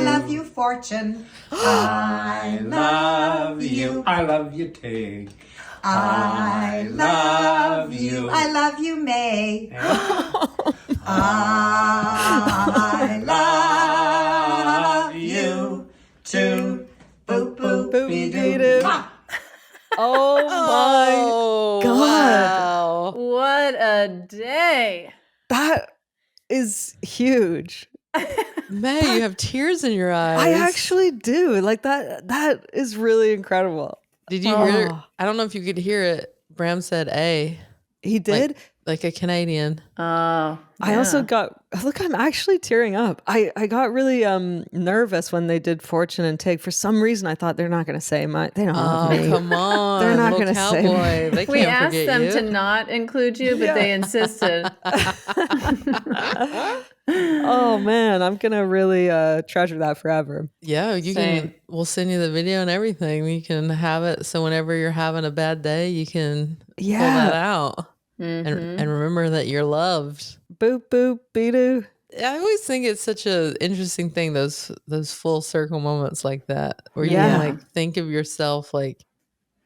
love you, fortune. I love you. I love you, Tig. I love you, May. I love you too. Boop boop be doo. Oh my God. Wow. What a day. That is huge. May, you have tears in your eyes. I actually do. Like that is really incredible. Did you hear? I don't know if you could hear it. Bram said A. He did? Like a Canadian. Oh. I also got, look, I'm actually tearing up. I got really nervous when they did Fortune and Tig. For some reason, I thought they're not going to say my, they don't love me. Come on. They're not little gonna say cowboy. They can't We asked forget them you. to not include you, but they insisted. Oh man, I'm gonna really treasure that forever. Yeah, we'll send you the video and everything. You can have it so whenever you're having a bad day, you can pull that out and remember that you're loved. Boop boop be-doo. I always think it's such a interesting thing, those full circle moments like that, where you can like think of yourself like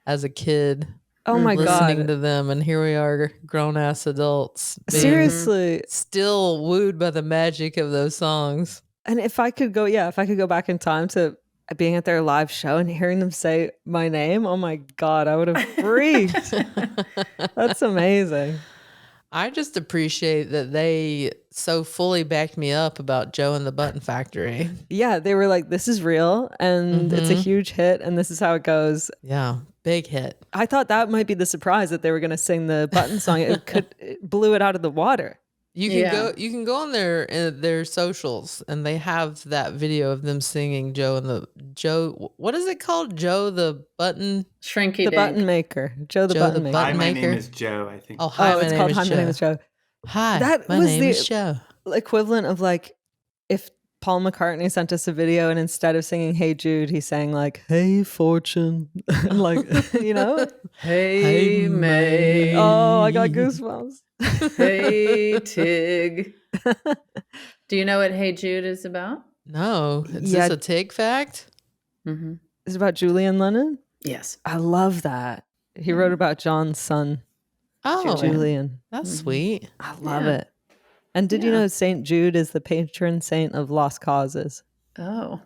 as a kid. Oh my listening God. to them, and here we are, grown ass adults. Seriously, still wooed by the magic of those songs. And if I could go back in time to being at their live show and hearing them say my name, oh my God, I would have freaked. That's amazing. I just appreciate that they so fully backed me up about Joe and the Button Factory. Yeah, they were like, this is real and it's a huge hit and this is how it goes. Yeah, big hit. I thought that might be the surprise that they were going to sing the Button song. It blew it out of the water. You can go on their socials and they have that video of them singing Joe, what is it called? Joe the Button Button Maker. Joe the Button Maker. Hi, my name is Joe, I think. Oh, hi, my name is Joe. Hi, my name is Joe. Equivalent of like if Paul McCartney sent us a video and instead of singing Hey Jude, he sang like Hey Fortune. Like, you know? Hey May. Oh, I got goosebumps. Hey Tig. Do you know what Hey Jude is about? No. Is this a Tig fact? Mm-hmm. Is it about Julian Lennon? Yes. I love that. He wrote about John's son. Oh, Julian. That's sweet. I love it. And did you know St. Jude is the patron saint of lost causes? Oh.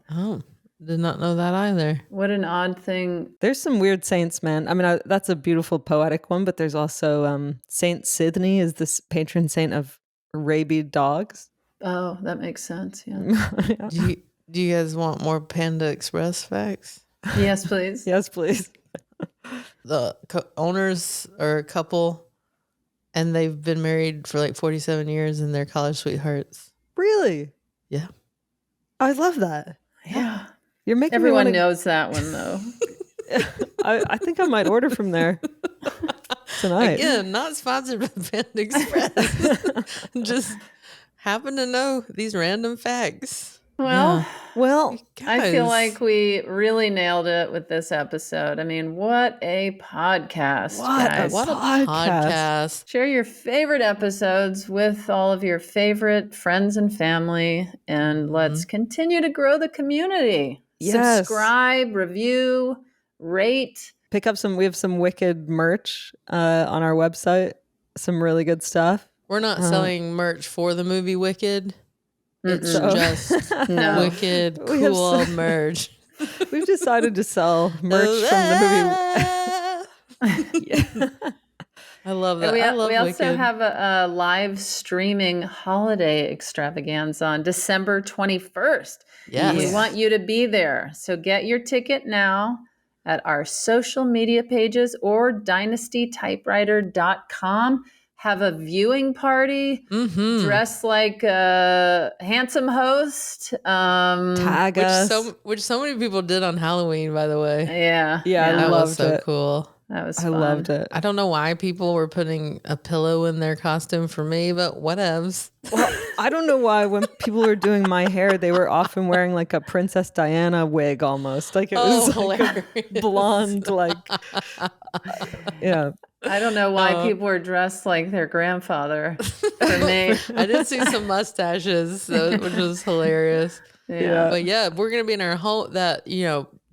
Did not know that either. What an odd thing. There's some weird saints, man. I mean, that's a beautiful poetic one, but there's also Saint Sidney is the patron saint of rabid dogs. Oh, that makes sense. Yeah. Do you guys want more Panda Express facts? Yes, please. Yes, please. The owners are a couple, and they've been married for like 47 years, and they're college sweethearts. Really? Yeah. I love that. Yeah. You're making everyone knows that one though. I think I might order from there tonight. Again, not sponsored by Panda Express. Just happen to know these random facts. Well, I feel Guys. like we really nailed it with this episode. I mean, what a podcast, guys. What a podcast. Share your favorite episodes with all of your favorite friends and family, and let's continue to grow the community. Yes. Subscribe, review, rate. Pick up we have some wicked merch on our website. Some really good stuff. We're not selling merch for the movie Wicked. It's just wicked, We have cool merch. We've decided to sell merch from the movie. Yeah. I love that. We I love also Wicked. have a live streaming holiday extravaganza on December 21st. Yes. We want you to be there. So get your ticket now at our social media pages or dynastytypewriter.com. Have a viewing party, dress like a handsome host. Tag us. Which so many people did on Halloween, by the way. Yeah. I That loved was so it. cool. That was I fun. loved it. I don't know why people were putting a pillow in their costume for me, but whatevs. Well, I don't know why when people were doing my hair, they were often wearing like a Princess Diana wig almost. Like it was like hilarious. a blonde, like, yeah. I don't know why people were dressed like their grandfather. For me. I did see some mustaches, which was hilarious. Yeah. But yeah, we're gonna be in our home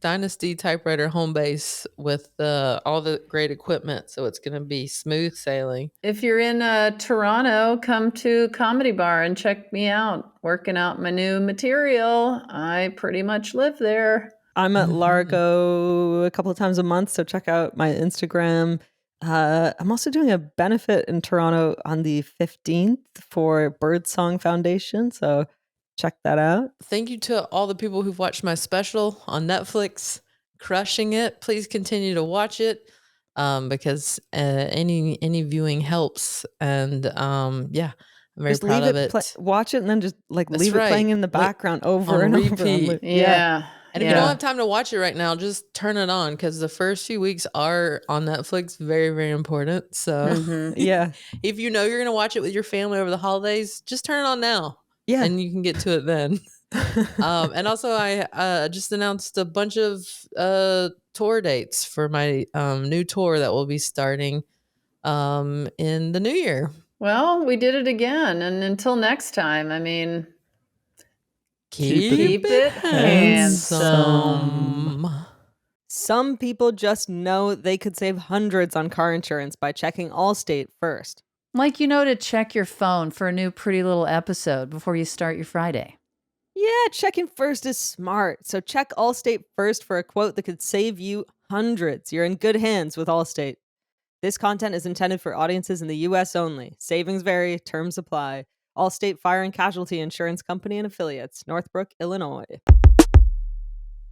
Dynasty typewriter home base with all the great equipment, so it's gonna be smooth sailing. If you're in Toronto, come to Comedy Bar and check me out. Working out my new material. I pretty much live there. I'm at Largo a couple of times a month, so check out my Instagram. I'm also doing a benefit in Toronto on the 15th for Birdsong Foundation, so check that out. Thank you to all the people who've watched my special on Netflix, crushing it. Please continue to watch it because any viewing helps, and I'm very proud of it. Watch it and then just like That's leave it right. playing in the background over on and repeat. over. Yeah. And if you don't have time to watch it right now, just turn it on because the first few weeks are on Netflix very, very important. So Yeah. if you know you're going to watch it with your family over the holidays, just turn it on now. Yeah. And you can get to it then. And also I just announced a bunch of tour dates for my new tour that will be starting in the new year. Well, we did it again. And until next time, I mean, keep it handsome. Some people just know they could save hundreds on car insurance by checking Allstate first. Like, to check your phone for a new Pretty Little episode before you start your Friday. Yeah, checking first is smart. So check Allstate first for a quote that could save you hundreds. You're in good hands with Allstate. This content is intended for audiences in the U.S. only. Savings vary, terms apply. Allstate Fire and Casualty Insurance Company and Affiliates, Northbrook, Illinois.